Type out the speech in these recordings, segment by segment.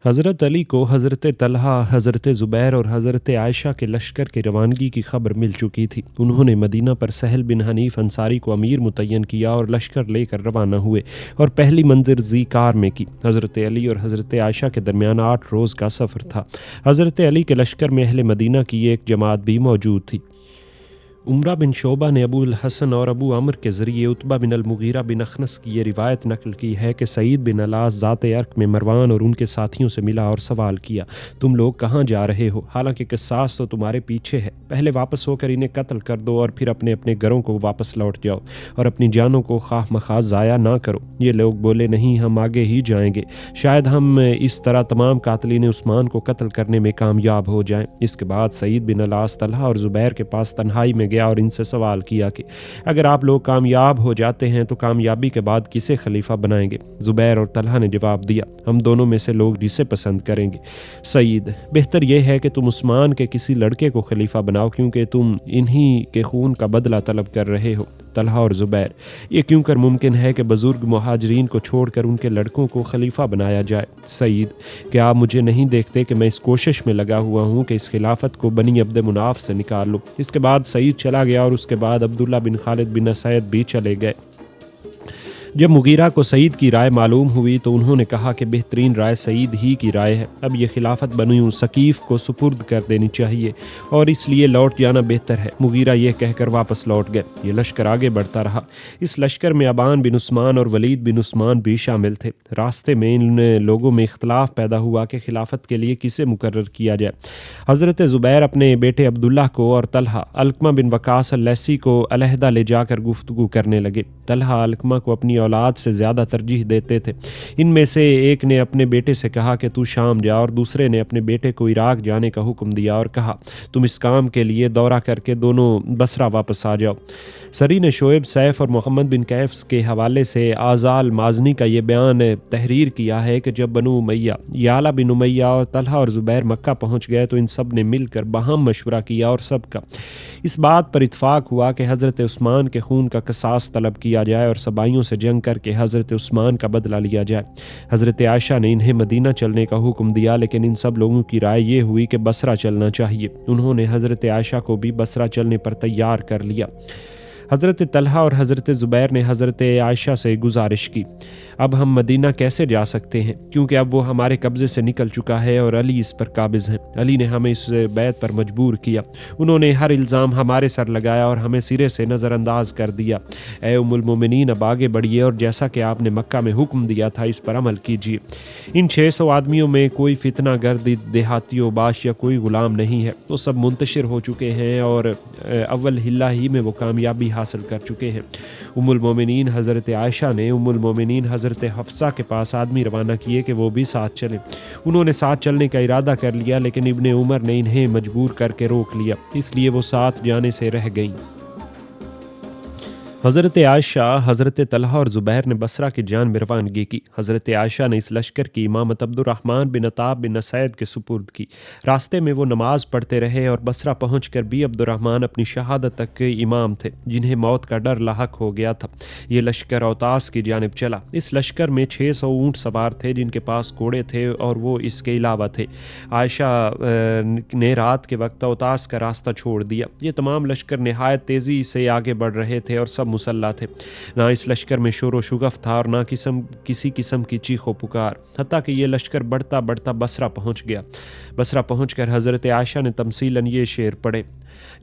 حضرت علی کو حضرت طلحہ، حضرت زبیر اور حضرت عائشہ کے لشکر کی روانگی کی خبر مل چکی تھی۔ انہوں نے مدینہ پر سہل بن حنیف انصاری کو امیر متعین کیا اور لشکر لے کر روانہ ہوئے اور پہلی منزل ذی قار میں کی۔ حضرت علی اور حضرت عائشہ کے درمیان 8 روز کا سفر تھا۔ حضرت علی کے لشکر میں اہل مدینہ کی ایک جماعت بھی موجود تھی۔ عمرہ بن شعبہ نے ابو الحسن اور ابو عمر کے ذریعے عتبہ بن المغیرہ بن اخنس کی یہ روایت نقل کی ہے کہ سعید بن الاس ذات عرق میں مروان اور ان کے ساتھیوں سے ملا اور سوال کیا، تم لوگ کہاں جا رہے ہو؟ حالانکہ قصاص تو تمہارے پیچھے ہے، پہلے واپس ہو کر انہیں قتل کر دو اور پھر اپنے اپنے گھروں کو واپس لوٹ جاؤ اور اپنی جانوں کو خواہ مخواہ ضائع نہ کرو۔ یہ لوگ بولے، نہیں، ہم آگے ہی جائیں گے، شاید ہم اس طرح تمام قاتلین عثمان کو قتل کرنے میں کامیاب ہو جائیں۔ اس کے بعد سعید بن الاس طلحہ اور زبیر کے پاس تنہائی میں گیا اور ان سے سوال کیا کہ اگر آپ لوگ کامیاب ہو جاتے ہیں تو کامیابی کے بعد کسے خلیفہ بنائیں گے؟ زبیر اور طلحہ نے جواب دیا، ہم دونوں میں سے لوگ جسے پسند کریں گے۔ سعید، بہتر یہ ہے کہ تم عثمان کے کسی لڑکے کو خلیفہ بناؤ کیونکہ تم انہی کے خون کا بدلہ طلب کر رہے ہو۔ طلحہ اور زبیر، یہ کیوں کر ممکن ہے کہ بزرگ مہاجرین کو چھوڑ کر ان کے لڑکوں کو خلیفہ بنایا جائے؟ سعید، کیا آپ مجھے نہیں دیکھتے کہ میں اس کوشش میں لگا ہوا ہوں کہ اس خلافت کو بنی عبد مناف سے نکال لوں؟ اس کے بعد سعید چلا گیا اور اس کے بعد عبداللہ بن خالد بن اسید بھی چلے گئے۔ جب مغیرہ کو سعید کی رائے معلوم ہوئی تو انہوں نے کہا کہ بہترین رائے سعید ہی کی رائے ہے، اب یہ خلافت بنی ثقیف کو سپرد کر دینی چاہیے اور اس لیے لوٹ جانا بہتر ہے۔ مغیرہ یہ کہہ کر واپس لوٹ گئے۔ یہ لشکر آگے بڑھتا رہا۔ اس لشکر میں ابان بن عثمان اور ولید بن عثمان بھی شامل تھے۔ راستے میں ان لوگوں میں اختلاف پیدا ہوا کہ خلافت کے لیے کسے مقرر کیا جائے۔ حضرت زبیر اپنے بیٹے عبداللہ کو اور طلحہ علقمہ بن وقاص اللیثی کو علیحدہ لے جا کر گفتگو کرنے لگے۔ طلحہ علقمہ کو اپنی اولاد سے زیادہ ترجیح دیتے تھے۔ ان میں سے ایک نے اپنے بیٹے سے کہا کہ تو شام جا اور دوسرے نے اپنے بیٹے کو عراق جانے کا حکم دیا اور کہا تم اس کام کے لیے دورہ کر کے دونوں بصرہ واپس آ جاؤ۔ سری نے شعیب سیف اور محمد بن کیفس کے حوالے سے آزال مازنی کا یہ بیان تحریر کیا ہے کہ جب بنو امیہ، یعلا بن امیہ اور طلحہ اور زبیر مکہ پہنچ گئے تو ان سب نے مل کر باہم مشورہ کیا اور سب کا اس بات پر اتفاق ہوا کہ حضرت عثمان کے خون کا قصاص طلب کیا جائے اور سبائیوں سے جنگ کر کے حضرت عثمان کا بدلہ لیا جائے۔ حضرت عائشہ نے انہیں مدینہ چلنے کا حکم دیا لیکن ان سب لوگوں کی رائے یہ ہوئی کہ بصرہ چلنا چاہیے۔ انہوں نے حضرت عائشہ کو بھی بصرہ چلنے پر تیار کر لیا۔ حضرت طلحہ اور حضرت زبیر نے حضرت عائشہ سے گزارش کی، اب ہم مدینہ کیسے جا سکتے ہیں کیونکہ اب وہ ہمارے قبضے سے نکل چکا ہے اور علی اس پر قابض ہیں۔ علی نے ہمیں اس بیعت پر مجبور کیا، انہوں نے ہر الزام ہمارے سر لگایا اور ہمیں سرے سے نظر انداز کر دیا۔ اے ام المومنین، اب آگے بڑھیے اور جیسا کہ آپ نے مکہ میں حکم دیا تھا اس پر عمل کیجیے۔ ان 600 آدمیوں میں کوئی فتنہ گرد دیہاتی و باش یا کوئی غلام نہیں ہے، وہ سب منتشر ہو چکے ہیں اور اول ہلہ ہی میں وہ کامیابی حاصل کر چکے ہیں۔ ام المومنین حضرت عائشہ نے ام المومنین حضرت حفصہ کے پاس آدمی روانہ کیے کہ وہ بھی ساتھ چلیں۔ انہوں نے ساتھ چلنے کا ارادہ کر لیا لیکن ابن عمر نے انہیں مجبور کر کے روک لیا، اس لیے وہ ساتھ جانے سے رہ گئیں۔ حضرت عائشہ، حضرت طلحہ اور زبیر نے بصرہ کی جانب روانگی کی۔ حضرت عائشہ نے اس لشکر کی امامت عبد الرحمن بن عطاب بن اسید کے سپرد کی۔ راستے میں وہ نماز پڑھتے رہے اور بصرہ پہنچ کر بھی عبد الرحمن اپنی شہادت تک امام تھے جنہیں موت کا ڈر لاحق ہو گیا تھا۔ یہ لشکر اوتاس کی جانب چلا۔ اس لشکر میں 600 اونٹ سوار تھے جن کے پاس گھوڑے تھے اور وہ اس کے علاوہ تھے۔ عائشہ نے رات کے وقت اوتاس کا راستہ چھوڑ دیا۔ یہ تمام لشکر نہایت تیزی سے آگے بڑھ رہے تھے اور سب مسلح تھے۔ نہ اس لشکر میں شور و شگف تھا اور نہ کسی قسم کی چیخ و پکار، حتیٰ کہ یہ لشکر بڑھتا بڑھتا بصرہ پہنچ گیا۔ بصرہ پہنچ کر حضرت عائشہ نے تمثیلاً یہ شعر پڑھے،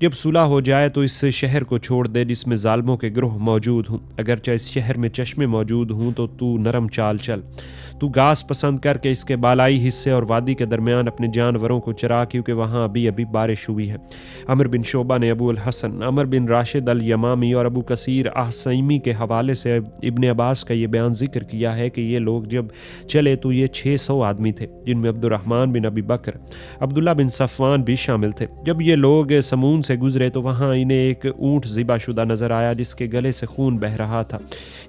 جب صلح ہو جائے تو اس شہر کو چھوڑ دے جس میں ظالموں کے گروہ موجود ہوں، اگرچہ اس شہر میں چشمے موجود ہوں تو نرم چال چل، تو گھاس پسند کر کے اس کے بالائی حصے اور وادی کے درمیان اپنے جانوروں کو چرا کیونکہ وہاں ابھی بارش ہوئی ہے۔ عمر بن شعبہ نے ابو الحسن عمر بن راشد الیمامی اور ابو کثیر احسیمی کے حوالے سے ابن عباس کا یہ بیان ذکر کیا ہے کہ یہ لوگ جب چلے تو یہ 600 آدمی تھے جن میں عبد الرحمن بن ابی بکر، عبداللہ بن صفوان بھی شامل تھے۔ جب یہ لوگ سمون سے گزرے تو وہاں انہیں ایک اونٹ ذبح شدہ نظر آیا جس کے گلے سے خون بہہ رہا تھا۔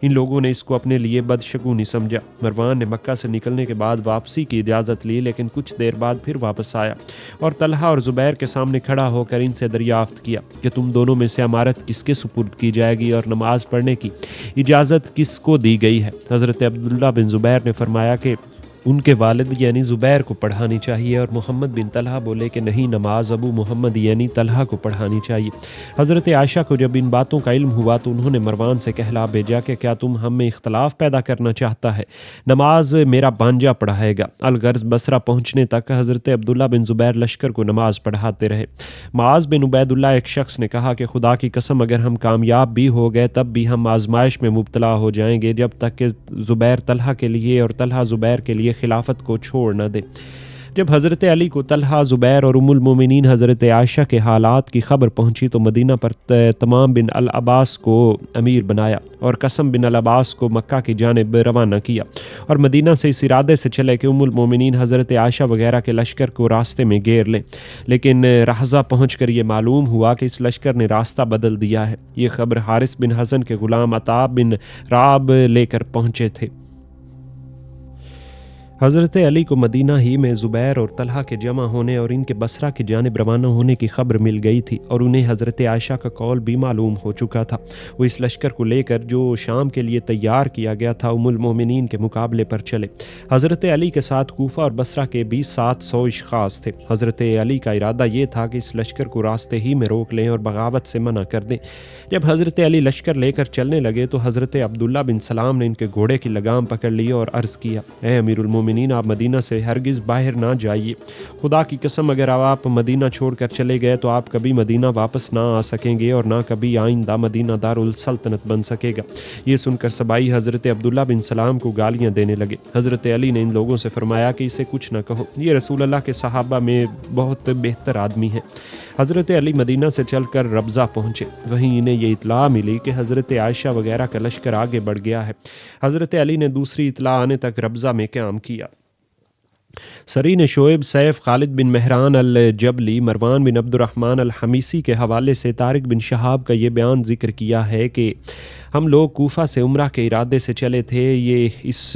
ان لوگوں نے اس کو اپنے لیے بدشگونی سمجھا۔ مروان نے مکہ سے نکلنے کے بعد واپسی کی اجازت لی لیکن کچھ دیر بعد پھر واپس آیا اور طلحہ اور زبیر کے سامنے کھڑا ہو کر ان سے دریافت کیا کہ تم دونوں میں سے امارت کس کے سپرد کی جائے گی اور نماز پڑھنے کی اجازت کس کو دی گئی ہے؟ حضرت عبداللہ بن زبیر نے فرمایا کہ ان کے والد یعنی زبیر کو پڑھانی چاہیے، اور محمد بن طلحہ بولے کہ نہیں، نماز ابو محمد یعنی طلحہ کو پڑھانی چاہیے۔ حضرت عائشہ کو جب ان باتوں کا علم ہوا تو انہوں نے مروان سے کہلا بھیجا کہ کیا تم ہم میں اختلاف پیدا کرنا چاہتا ہے؟ نماز میرا بانجا پڑھائے گا۔ الغرض بصرہ پہنچنے تک حضرت عبداللہ بن زبیر لشکر کو نماز پڑھاتے رہے۔ معاذ بن عبید اللہ ایک شخص نے کہا کہ خدا کی قسم اگر ہم کامیاب بھی ہو گئے تب بھی ہم آزمائش میں مبتلا ہو جائیں گے جب تک کہ زبیر طلحہ کے لیے اور طلحہ زبیر کے لیے خلافت کو چھوڑ نہ دے۔ جب حضرت علی کو طلحہ، زبیر اور ام المومنین حضرت عائشہ کے حالات کی خبر پہنچی تو مدینہ پر تمام بن العباس کو امیر بنایا اور قسم بن العباس کو مکہ کی جانب روانہ کیا، اور مدینہ سے اس ارادے سے چلے کہ ام المومنین حضرت عائشہ وغیرہ کے لشکر کو راستے میں گھیر لیں، لیکن رحضہ پہنچ کر یہ معلوم ہوا کہ اس لشکر نے راستہ بدل دیا ہے۔ یہ خبر حارث بن حسن کے غلام عطاب بن رعب لے کر پہنچے تھے۔ حضرت علی کو مدینہ ہی میں زبیر اور طلحہ کے جمع ہونے اور ان کے بصرہ کی جانب روانہ ہونے کی خبر مل گئی تھی، اور انہیں حضرت عائشہ کا قول بھی معلوم ہو چکا تھا۔ وہ اس لشکر کو لے کر جو شام کے لیے تیار کیا گیا تھا ام المومنین کے مقابلے پر چلے۔ حضرت علی کے ساتھ کوفہ اور بصرہ کے بھی 700 اشخاص تھے۔ حضرت علی کا ارادہ یہ تھا کہ اس لشکر کو راستے ہی میں روک لیں اور بغاوت سے منع کر دیں۔ جب حضرت علی لشکر لے کر چلنے لگے تو حضرت عبداللہ بن سلام نے ان کے گھوڑے کی لگام پکڑ لی اور عرض کیا، اے امیر المومنین، آپ مدینہ سے ہرگز باہر نہ جائیے۔ خدا کی قسم اگر آپ مدینہ چھوڑ کر چلے گئے تو آپ کبھی مدینہ واپس نہ آ سکیں گے اور نہ کبھی آئندہ مدینہ دارالسلطنت بن سکے گا۔ یہ سن کر سبائی حضرت عبداللہ بن سلام کو گالیاں دینے لگے۔ حضرت علی نے ان لوگوں سے فرمایا کہ اسے کچھ نہ کہو، یہ رسول اللہ کے صحابہ میں بہت بہتر آدمی ہے۔ حضرت علی مدینہ سے چل کر ربضہ پہنچے۔ وہیں انہیں یہ اطلاع ملی کہ حضرت عائشہ وغیرہ کا لشکر آگے بڑھ گیا ہے۔ حضرت علی نے دوسری اطلاع آنے تک ربضہ میں قیام کیا۔ سرین شعیب، سیف، خالد بن مہران الجبلی، مروان بن عبد الرحمن الحمیسی کے حوالے سے طارق بن شہاب کا یہ بیان ذکر کیا ہے کہ ہم لوگ کوفہ سے عمرہ کے ارادے سے چلے تھے۔ یہ اس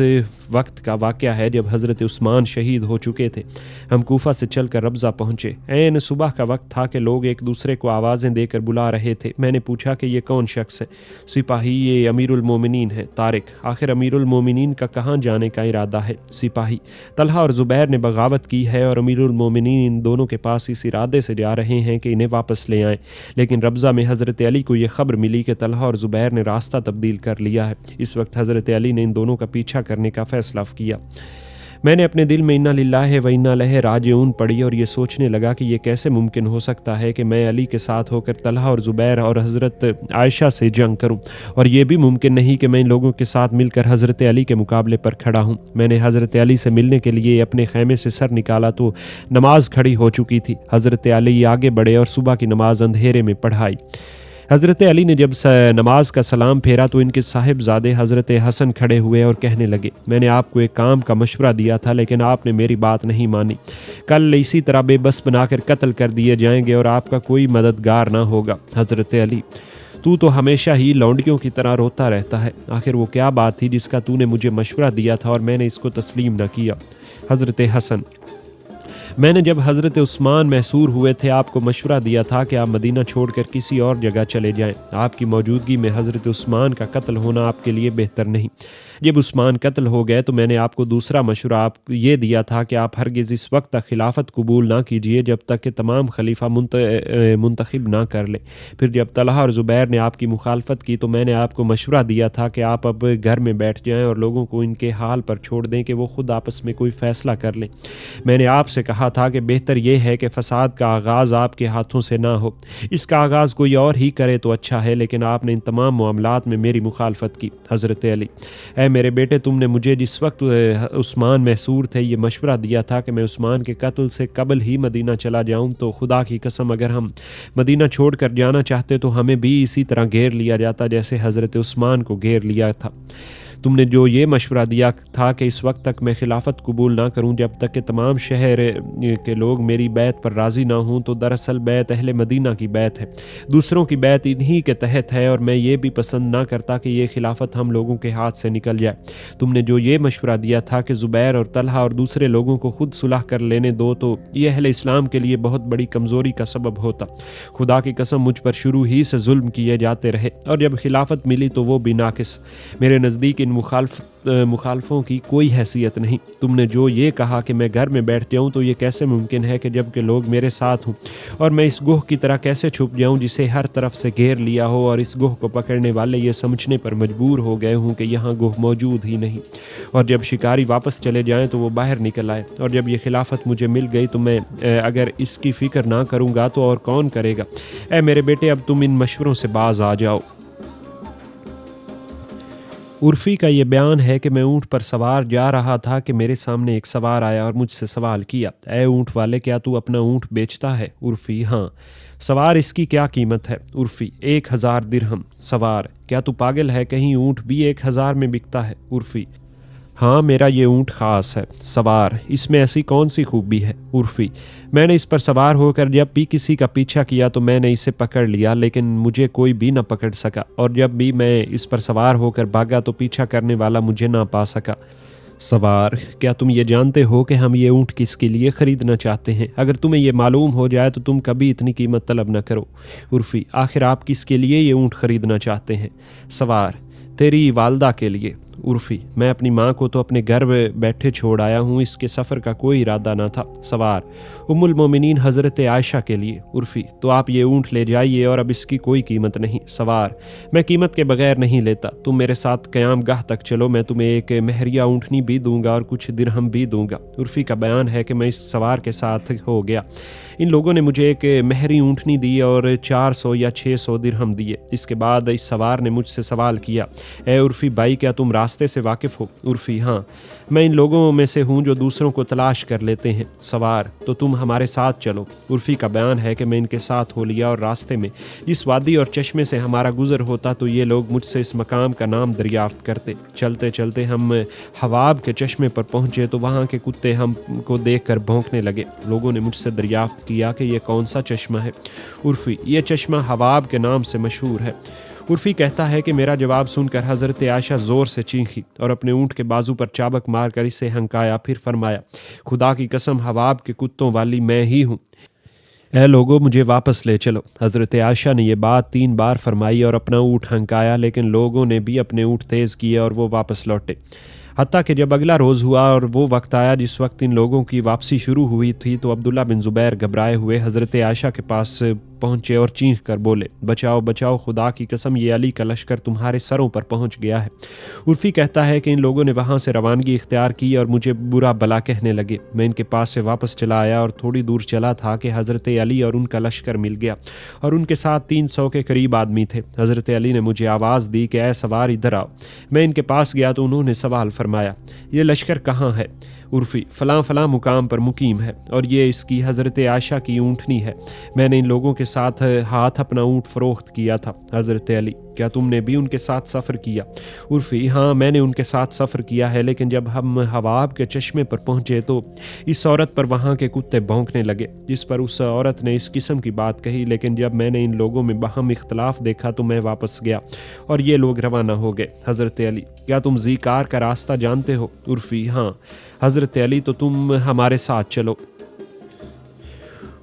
وقت کا واقعہ ہے جب حضرت عثمان شہید ہو چکے تھے۔ ہم کوفہ سے چل کر ربضہ پہنچے۔ عین صبح کا وقت تھا کہ لوگ ایک دوسرے کو آوازیں دے کر بلا رہے تھے۔ میں نے پوچھا کہ یہ کون شخص ہے؟ سپاہی، یہ امیر المومنین ہے۔ طارق: آخر امیر المومنین کا کہاں جانے کا ارادہ ہے؟ سپاہی: طلحہ اور زبیر نے بغاوت کی ہے اور امیر المومنین ان دونوں کے پاس اس ارادے سے جا رہے ہیں کہ انہیں واپس لے آئیں، لیکن ربضہ میں حضرت علی کو یہ خبر ملی کہ طلحہ اور زبیر نے راستہ تبدیل کر لیا ہے۔ اس وقت حضرت علی نے ان دونوں کا پیچھا کرنے کا فیصلہ کیا۔ میں نے اپنے دل میں انا للہ و انا الیہ راجعون پڑھی اور یہ سوچنے لگا کہ یہ کیسے ممکن ہو سکتا ہے کہ میں علی کے ساتھ ہو کر طلحہ اور زبیر اور حضرت عائشہ سے جنگ کروں، اور یہ بھی ممکن نہیں کہ میں ان لوگوں کے ساتھ مل کر حضرت علی کے مقابلے پر کھڑا ہوں۔ میں نے حضرت علی سے ملنے کے لیے اپنے خیمے سے سر نکالا تو نماز کھڑی ہو چکی تھی۔ حضرت علی آگے بڑھے اور صبح کی نماز اندھیرے میں پڑھائی۔ حضرت علی نے جب نماز کا سلام پھیرا تو ان کے صاحبزادے حضرت حسن کھڑے ہوئے اور کہنے لگے، میں نے آپ کو ایک کام کا مشورہ دیا تھا لیکن آپ نے میری بات نہیں مانی۔ کل اسی طرح بے بس بنا کر قتل کر دیے جائیں گے اور آپ کا کوئی مددگار نہ ہوگا۔ حضرت علی: تو ہمیشہ ہی لونڈیوں کی طرح روتا رہتا ہے، آخر وہ کیا بات تھی جس کا تو نے مجھے مشورہ دیا تھا اور میں نے اس کو تسلیم نہ کیا؟ حضرت حسن: میں نے جب حضرت عثمان محصور ہوئے تھے آپ کو مشورہ دیا تھا کہ آپ مدینہ چھوڑ کر کسی اور جگہ چلے جائیں۔ آپ کی موجودگی میں حضرت عثمان کا قتل ہونا آپ کے لیے بہتر نہیں۔ جب عثمان قتل ہو گئے تو میں نے آپ کو دوسرا مشورہ یہ دیا تھا کہ آپ ہرگز اس وقت تک خلافت قبول نہ کیجیے جب تک کہ تمام خلیفہ منتخب نہ کر لیں۔ پھر جب طلحہ اور زبیر نے آپ کی مخالفت کی تو میں نے آپ کو مشورہ دیا تھا کہ آپ اب گھر میں بیٹھ جائیں اور لوگوں کو ان کے حال پر چھوڑ دیں کہ وہ خود آپس میں کوئی فیصلہ کر لیں۔ میں نے آپ سے کہا تھا کہ بہتر یہ ہے کہ فساد کا آغاز آپ کے ہاتھوں سے نہ ہو، اس کا آغاز کوئی اور ہی کرے تو اچھا ہے، لیکن آپ نے ان تمام معاملات میں میری مخالفت کی۔ حضرت علی: اے میرے بیٹے، تم نے مجھے جس وقت عثمان محصور تھے یہ مشورہ دیا تھا کہ میں عثمان کے قتل سے قبل ہی مدینہ چلا جاؤں، تو خدا کی قسم اگر ہم مدینہ چھوڑ کر جانا چاہتے تو ہمیں بھی اسی طرح گھیر لیا جاتا جیسے حضرت عثمان کو گھیر لیا تھا۔ تم نے جو یہ مشورہ دیا تھا کہ اس وقت تک میں خلافت قبول نہ کروں جب تک کہ تمام شہر کے لوگ میری بیعت پر راضی نہ ہوں، تو دراصل بیعت اہل مدینہ کی بیعت ہے، دوسروں کی بیعت انہی کے تحت ہے، اور میں یہ بھی پسند نہ کرتا کہ یہ خلافت ہم لوگوں کے ہاتھ سے نکل جائے۔ تم نے جو یہ مشورہ دیا تھا کہ زبیر اور طلحہ اور دوسرے لوگوں کو خود صلح کر لینے دو، تو یہ اہل اسلام کے لیے بہت بڑی کمزوری کا سبب ہوتا۔ خدا کی قسم مجھ پر شروع ہی سے ظلم کیے جاتے رہے، اور جب خلافت ملی تو وہ بھی ناقص۔ میرے نزدیک ان مخالفوں کی کوئی حیثیت نہیں۔ تم نے جو یہ کہا کہ میں گھر میں بیٹھ جاؤں تو یہ کیسے ممکن ہے کہ جب کہ لوگ میرے ساتھ ہوں، اور میں اس گوہ کی طرح کیسے چھپ جاؤں جسے ہر طرف سے گھیر لیا ہو، اور اس گوہ کو پکڑنے والے یہ سمجھنے پر مجبور ہو گئے ہوں کہ یہاں گوہ موجود ہی نہیں، اور جب شکاری واپس چلے جائیں تو وہ باہر نکل آئے، اور جب یہ خلافت مجھے مل گئی تو میں اگر اس کی فکر نہ کروں گا تو اور کون کرے گا؟ اے میرے بیٹے، اب تم ان مشوروں سے باز آ جاؤ۔ عرفی کا یہ بیان ہے کہ میں اونٹ پر سوار جا رہا تھا کہ میرے سامنے ایک سوار آیا اور مجھ سے سوال کیا، اے اونٹ والے، کیا تو اپنا اونٹ بیچتا ہے؟ عرفی: ہاں۔ سوار: اس کی کیا قیمت ہے؟ عرفی: 1000 درہم۔ سوار: کیا تو پاگل ہے؟ کہیں اونٹ بھی 1000 میں بکتا ہے؟ عرفی: ہاں، میرا یہ اونٹ خاص ہے۔ سوار: اس میں ایسی کون سی خوبی ہے؟ عرفی: میں نے اس پر سوار ہو کر جب بھی کسی کا پیچھا کیا تو میں نے اسے پکڑ لیا، لیکن مجھے کوئی بھی نہ پکڑ سکا، اور جب بھی میں اس پر سوار ہو کر بھاگا تو پیچھا کرنے والا مجھے نہ پا سکا۔ سوار: کیا تم یہ جانتے ہو کہ ہم یہ اونٹ کس کے لیے خریدنا چاہتے ہیں؟ اگر تمہیں یہ معلوم ہو جائے تو تم کبھی اتنی قیمت طلب نہ کرو۔ عرفی: آخر آپ کس کے لیے یہ اونٹ خریدنا چاہتے ہیں؟ سوار: تیری والدہ کے لیے۔ عرفی: میں اپنی ماں کو تو اپنے گھر بیٹھے چھوڑ آیا ہوں، اس کے سفر کا کوئی ارادہ نہ تھا۔ سوار: ام المومنین حضرت عائشہ کے لیے۔ عرفی: تو آپ یہ اونٹ لے جائیے اور اب اس کی کوئی قیمت نہیں۔ سوار: میں قیمت کے بغیر نہیں لیتا، تم میرے ساتھ قیام گاہ تک چلو، میں تمہیں ایک مہریہ اونٹنی بھی دوں گا اور کچھ درہم بھی دوں گا۔ عرفی کا بیان ہے کہ میں اس سوار کے ساتھ ہو گیا۔ ان لوگوں نے مجھے ایک مہری اونٹنی دی اور 400 یا 600 درہم دیے۔ اس کے بعد اس سوار نے مجھ سے سوال کیا، اے عرفی بھائی، کیا تم راستے سے واقف ہو؟ عرفی: ہاں، میں ان لوگوں میں سے ہوں جو دوسروں کو تلاش کر لیتے ہیں۔ سوار: تو تم ہمارے ساتھ چلو۔ عرفی کا بیان ہے کہ میں ان کے ساتھ ہو لیا، اور راستے میں جس وادی اور چشمے سے ہمارا گزر ہوتا تو یہ لوگ مجھ سے اس مقام کا نام دریافت کرتے۔ چلتے چلتے ہم حواب کے چشمے پر پہنچے تو وہاں کے کتے ہم کو دیکھ کر بھونکنے لگے۔ لوگوں نے مجھ سے دریافت کیا کہ یہ کون سا چشمہ ہے؟ عرفی: یہ چشمہ حواب کے نام سے مشہور ہے۔ عرفی کہتا ہے کہ میرا جواب سن کر حضرت عائشہ زور سے چینخی اور اپنے اونٹ کے بازو پر چابک مار کر اسے ہنکایا، پھر فرمایا، خدا کی قسم، حواب کے کتوں والی میں ہی ہوں۔ اے لوگو، مجھے واپس لے چلو۔ حضرت عائشہ نے یہ بات 3 بار فرمائی اور اپنا اونٹ ہنکایا، لیکن لوگوں نے بھی اپنے اونٹ تیز کیے اور وہ واپس لوٹے۔ حتیٰ کہ جب اگلا روز ہوا اور وہ وقت آیا جس وقت ان لوگوں کی واپسی شروع ہوئی تھی تو عبداللہ بن زبیر گھبرائے ہوئے حضرت عائشہ کے پاس پہنچے اور چینخ کر بولے، بچاؤ بچاؤ، خدا کی قسم، یہ علی کا لشکر تمہارے سروں پر پہنچ گیا ہے۔ عرفی کہتا ہے کہ ان لوگوں نے وہاں سے روانگی اختیار کی اور مجھے برا بلا کہنے لگے۔ میں ان کے پاس سے واپس چلا آیا اور تھوڑی دور چلا تھا کہ حضرت علی اور ان کا لشکر مل گیا، اور ان کے ساتھ 300 کے قریب آدمی تھے۔ حضرت علی نے مجھے آواز دی کہ اے سوار، ادھر آؤ۔ میں ان کے پاس گیا تو انہوں نے سوال فرمایا، یہ لشکر کہاں ہے؟ عرفی: فلاں فلاں مقام پر مقیم ہے، اور یہ اس کی حضرت عائشہ کی اونٹنی ہے۔ میں نے ان لوگوں کے ساتھ ہاتھ اپنا اونٹ فروخت کیا تھا۔ حضرت علی: کیا تم نے بھی ان کے ساتھ سفر کیا؟ عرفی: ہاں، میں نے ان کے ساتھ سفر کیا ہے، لیکن جب ہم حواب کے چشمے پر پہنچے تو اس عورت پر وہاں کے کتے بھونکنے لگے، جس پر اس عورت نے اس قسم کی بات کہی، لیکن جب میں نے ان لوگوں میں باہم اختلاف دیکھا تو میں واپس گیا اور یہ لوگ روانہ ہو گئے۔ حضرت علی: کیا تم ذیقار کا راستہ جانتے ہو؟ عرفی: ہاں۔ حضرت علی: تو تم ہمارے ساتھ چلو۔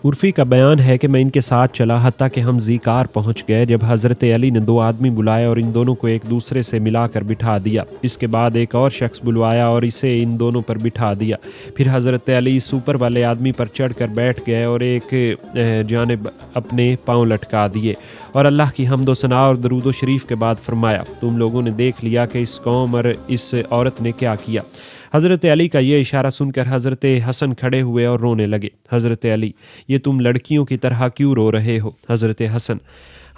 عرفی کا بیان ہے کہ میں ان کے ساتھ چلا حتیٰ کہ ہم ذیقار پہنچ گئے، جب حضرت علی نے 2 آدمی بلائے اور ان دونوں کو ایک دوسرے سے ملا کر بٹھا دیا۔ اس کے بعد ایک اور شخص بلوایا اور اسے ان دونوں پر بٹھا دیا۔ پھر حضرت علی اس اوپر والے آدمی پر چڑھ کر بیٹھ گئے اور ایک جانب اپنے پاؤں لٹکا دیے، اور اللہ کی حمد و ثنا اور درود و شریف کے بعد فرمایا، تم لوگوں نے دیکھ لیا کہ اس قوم اور اس عورت نے کیا کیا۔ حضرت علی کا یہ اشارہ سن کر حضرت حسن کھڑے ہوئے اور رونے لگے۔ حضرت علی: یہ تم لڑکیوں کی طرح کیوں رو رہے ہو؟ حضرت حسن: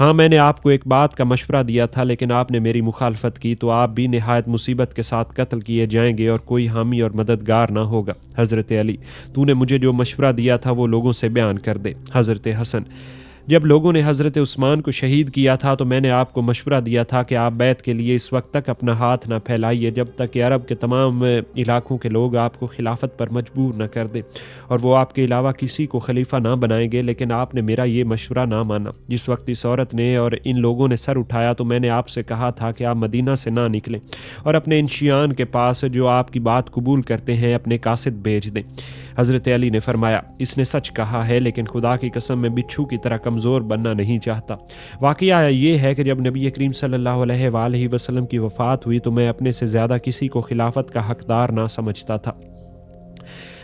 ہاں، میں نے آپ کو ایک بات کا مشورہ دیا تھا، لیکن آپ نے میری مخالفت کی تو آپ بھی نہایت مصیبت کے ساتھ قتل کیے جائیں گے اور کوئی حامی اور مددگار نہ ہوگا۔ حضرت علی: تو نے مجھے جو مشورہ دیا تھا وہ لوگوں سے بیان کر دے۔ حضرت حسن: جب لوگوں نے حضرت عثمان کو شہید کیا تھا تو میں نے آپ کو مشورہ دیا تھا کہ آپ بیعت کے لیے اس وقت تک اپنا ہاتھ نہ پھیلائیے جب تک کہ عرب کے تمام علاقوں کے لوگ آپ کو خلافت پر مجبور نہ کر دیں اور وہ آپ کے علاوہ کسی کو خلیفہ نہ بنائیں گے، لیکن آپ نے میرا یہ مشورہ نہ مانا۔ جس وقت اس عورت نے اور ان لوگوں نے سر اٹھایا تو میں نے آپ سے کہا تھا کہ آپ مدینہ سے نہ نکلیں اور اپنے ان شیعان کے پاس جو آپ کی بات قبول کرتے ہیں اپنے قاصد بھیج دیں۔ حضرت علی نے فرمایا، اس نے سچ کہا ہے، لیکن خدا کی قسم میں بچھو کی طرح کمزور کمزور بننا نہیں چاہتا۔ واقعہ یہ ہے کہ جب نبی کریم صلی اللہ علیہ وآلہ وسلم کی وفات ہوئی تو میں اپنے سے زیادہ کسی کو خلافت کا حقدار نہ سمجھتا تھا،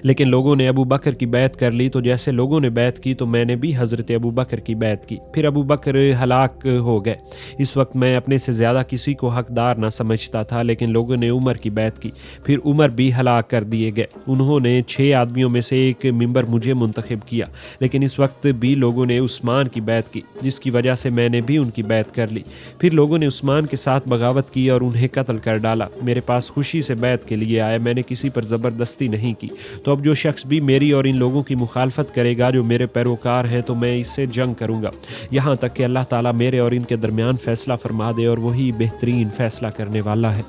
لیکن لوگوں نے ابو بکر کی بیعت کر لی، تو جیسے لوگوں نے بیعت کی تو میں نے بھی حضرت ابو بکر کی بیعت کی۔ پھر ابو بکر ہلاک ہو گئے۔ اس وقت میں اپنے سے زیادہ کسی کو حقدار نہ سمجھتا تھا، لیکن لوگوں نے عمر کی بیعت کی۔ پھر عمر بھی ہلاک کر دیے گئے۔ انہوں نے 6 آدمیوں میں سے ایک ممبر مجھے منتخب کیا، لیکن اس وقت بھی لوگوں نے عثمان کی بیعت کی، جس کی وجہ سے میں نے بھی ان کی بیعت کر لی۔ پھر لوگوں نے عثمان کے ساتھ بغاوت کی اور انہیں قتل کر ڈالا۔ میرے پاس خوشی سے بیعت کے لیے آئے، میں نے کسی پر زبردستی نہیں کی۔ تو اب جو شخص بھی میری اور ان لوگوں کی مخالفت کرے گا جو میرے پیروکار ہیں تو میں اس سے جنگ کروں گا، یہاں تک کہ اللہ تعالیٰ میرے اور ان کے درمیان فیصلہ فرما دے، اور وہی بہترین فیصلہ کرنے والا ہے۔